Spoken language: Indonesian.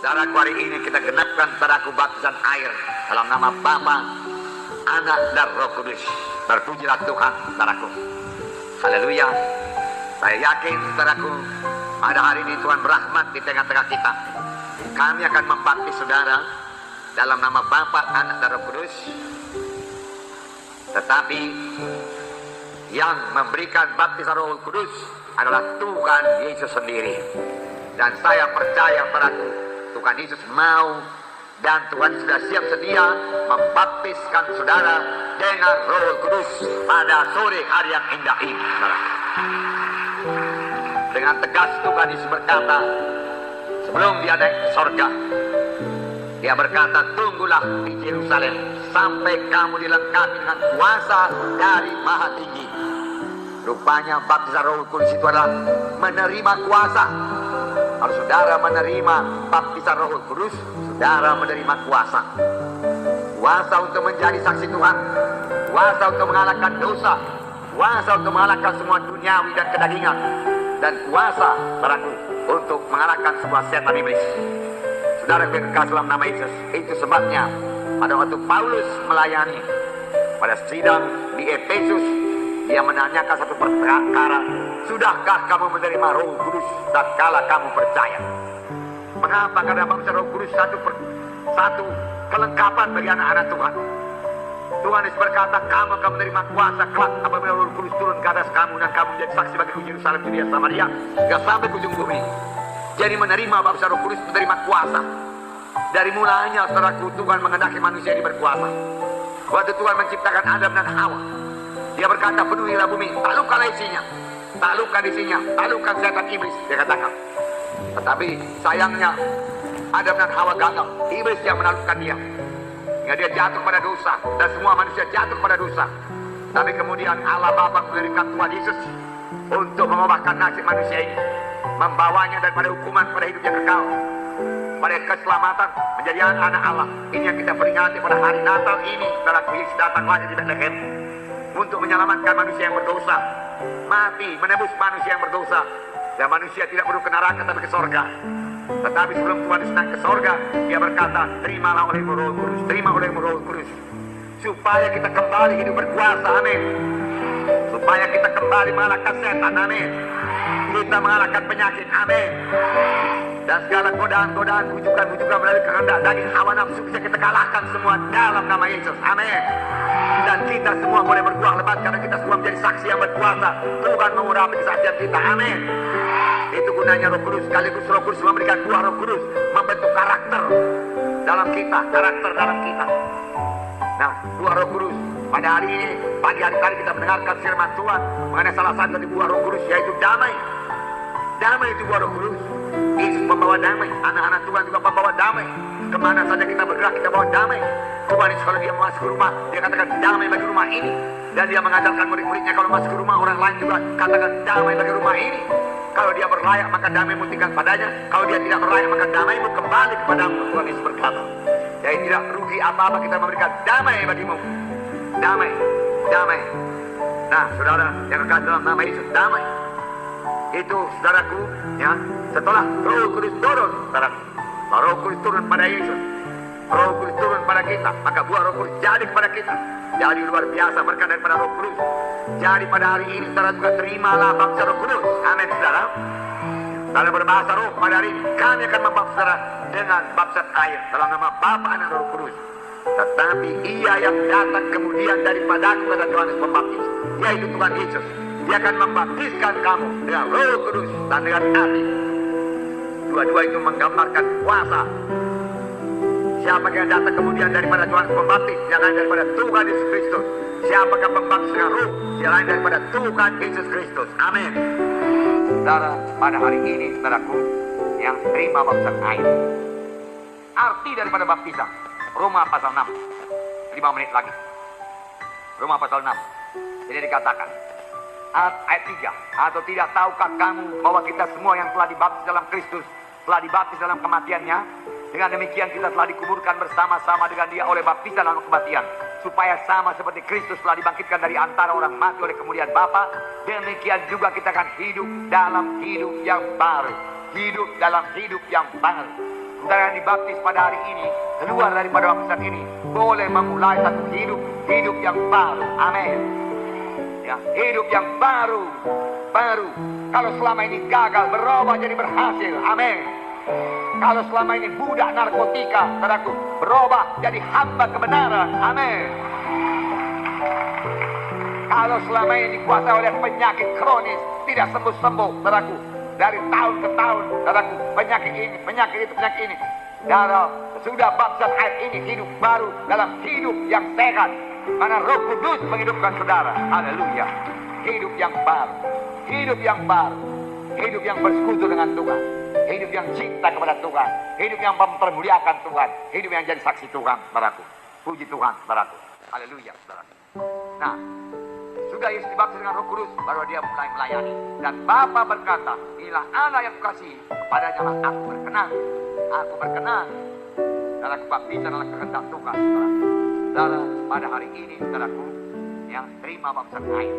Saudaraku, hari ini kita genapkan saudaraku baptisan air dalam nama Bapa, Anak dan Roh Kudus. Terpujilah Tuhan, saudaraku. Haleluya. Saya yakin, saudaraku, pada hari ini Tuhan berahmat di tengah-tengah kita. Kami akan membaptis saudara dalam nama Bapa, Anak dan Roh Kudus. Tetapi yang memberikan baptisan Roh Kudus adalah Tuhan Yesus sendiri. Dan saya percaya, saudaraku, Tuhan Yesus mau dan Tuhan sudah siap sedia membaptiskan saudara dengan Roh Kudus pada sore hari yang indah ini, saudara. Dengan tegas Tuhan Yesus berkata, sebelum dia naik ke sorga, dia berkata, tunggulah di Yerusalem sampai kamu dilengkapi dengan kuasa dari Maha Tinggi. Rupanya baptisan Roh Kudus itu adalah menerima kuasa. Kalau saudara menerima baptisan Roh Kudus, saudara menerima kuasa. Kuasa untuk menjadi saksi Tuhan, kuasa untuk mengalahkan dosa, kuasa untuk mengalahkan semua duniawi dan kedagingan, dan kuasa, saudaraku, untuk mengalahkan semua setan iblis. Saudara berkekasih dalam nama Yesus. Itu sebabnya pada waktu Paulus melayani pada sidang di Efesus, dia menanyakan satu perkara, sudahkah kamu menerima Roh Kudus tatkala kamu percaya? Mengapa? Karena baptisan Roh Kudus satu kelengkapan bagi anak-anak Tuhan. Tuhan Yesus berkata, kamu akan menerima kuasa kelak apabila Roh Kudus turun ke atas kamu, dan kamu menjadi saksi bagi Yerusalem, Judea, Samaria, hingga sampai ke ujung bumi. Jadi menerima baptisan Roh Kudus, menerima kuasa. Dari mulanya, saudaraku, Tuhan mengendaki manusia ini berkuasa. Waktu Tuhan menciptakan Adam dan Hawa, dia berkata, penuhilah bumi, taklukkanlah isinya, taklukkan isinya, taklukkan setan iblis, dia katakan. Tetapi sayangnya Adam dan Hawa gagal, iblis yang menaklukkan dia, hingga dia jatuh pada dosa, dan semua manusia jatuh pada dosa. Tapi kemudian Allah Bapa mengirimkan Tuhan Yesus untuk mengubahkan nasib manusia ini, membawanya daripada hukuman pada hidup yang kekal, pada keselamatan menjadi anak Allah. Ini yang kita peringati pada hari Natal ini. Setelah Yesus datang lagi di Bethlehem untuk menyelamatkan manusia yang berdosa, mati menebus manusia yang berdosa, dan manusia tidak perlu ke neraka tapi ke sorga. Tetapi sebelum Tuhan Yesus naik ke sorga, dia berkata, terimalah olehmu Roh Kudus, terima olehmu Roh Kudus, supaya kita kembali hidup berkuasa, amin. Supaya kita kembali mengalahkan setan, amin. Kita mengalahkan penyakit, amin. Dan segala godaan-godaan, bujukan-bujukan melalui kehendak daging hawa nafsu bisa kita kalahkan semua dalam nama Yesus, amin. Dan kita semua boleh berbuah lebat karena kita semua menjadi saksi yang berkuasa. Tuhan mengurapi kesaksian kita, amin. Itu gunanya Roh Kudus. Sekaligus Roh Kudus memberikan buah Roh Kudus, membentuk karakter dalam kita, karakter dalam kita. Nah, buah Roh Kudus. Pada hari ini, pagi hari tadi kita mendengarkan firman Tuhan mengenai salah satu dari buah Roh Kudus, yaitu damai. Damai itu buah Roh Kudus. Yesus membawa damai, anak-anak Tuhan juga membawa damai. Kemana saja kita bergerak, kita bawa damai. Tuhan Yesus kalau dia masuk ke rumah, dia katakan damai bagi rumah ini. Dan dia mengajarkan murid-muridnya kalau masuk ke rumah orang lain juga katakan damai bagi rumah ini. Kalau dia berlayak maka damaimu tinggal padanya. Kalau dia tidak berlayak maka damaimu kembali kepadamu. Tuhan Yesus berkata, jadi tidak rugi apa-apa kita memberikan damai bagimu. Damai, damai. Nah, saudara yang kekasih dalam nama Yesus, damai. Itu, saudaraku, ya, setelah Roh Kudus turun, saudaraku, Roh Kudus turun pada Yesus, Roh Kudus turun pada kita, maka buah Roh Kudus jadi kepada kita. Jadi luar biasa berkat daripada Roh Kudus. Jadi pada hari ini saudara juga terimalah baptisan Roh Kudus, amin, saudara. Dalam berbahasa roh pada hari ini kami akan membaptis saudara dengan baptisan air dalam nama Bapa, Anak, dan Roh Kudus. Tetapi ia yang datang kemudian daripadaku, kata Yohanes Pembaptis, yaitu Tuhan Yesus. Dia akan membaptiskan kamu dengan Roh Kudus dan dengan api. Dua-dua itu menggambarkan kuasa. Siapa yang datang kemudian daripada Yohanes Pembaptis? Yang lain daripada Tuhan Yesus Kristus. Siapakah pembaptis dengan Roh? Yang lain daripada Tuhan Yesus Kristus. Amin. Saudara, pada hari ini, saudaraku, yang terima baptisan air. Arti daripada baptisan, Roma pasal 6. 5 menit lagi. Roma pasal 6. Jadi dikatakan, ayat 3, atau tidak tahukah kamu bahwa kita semua yang telah dibaptis dalam Kristus telah dibaptis dalam kematiannya? Dengan demikian kita telah dikuburkan bersama-sama dengan dia oleh baptisan dalam kematian, supaya sama seperti Kristus telah dibangkitkan dari antara orang mati oleh kemuliaan Bapa, demikian juga kita akan hidup dalam hidup yang baru. Hidup dalam hidup yang baru. saudara yang dibaptis pada hari ini, keluar daripada baptisan ini, boleh memulai satu hidup yang baru. Amin. Ya, hidup yang baru. Kalau selama ini gagal, berubah jadi berhasil. Amin. Kalau selama ini budak narkotika, saudaraku, berubah jadi hamba kebenaran. Amin. Kalau selama ini dikuasai oleh penyakit kronis, tidak sembuh-sembuh, saudaraku, dari tahun ke tahun, saudaraku, penyakit ini, penyakit itu, penyakit ini, saudara, sudah baptisan air ini, hidup baru dalam hidup yang sehat. Karena Roh Kudus menghidupkan saudara. Haleluya. Hidup yang baru. Hidup yang baru. Hidup yang bersekutu dengan Tuhan. Hidup yang cinta kepada Tuhan. Hidup yang mempermuliakan Tuhan. Hidup yang jadi saksi Tuhan, saudaraku. Puji Tuhan, saudaraku. Haleluya, saudaraku. Nah, sudah Yesus dibaptis dengan Roh Kudus, baru dia mulai melayani. Dan Bapa berkata, inilah anak yang kukasihi, kepadanya lah aku berkenan. Aku berkenan. Dan aku baptisan adalah kehendak Tuhan, saudara. Saudara, pada hari ini, saudaraku, yang terima baptisan air,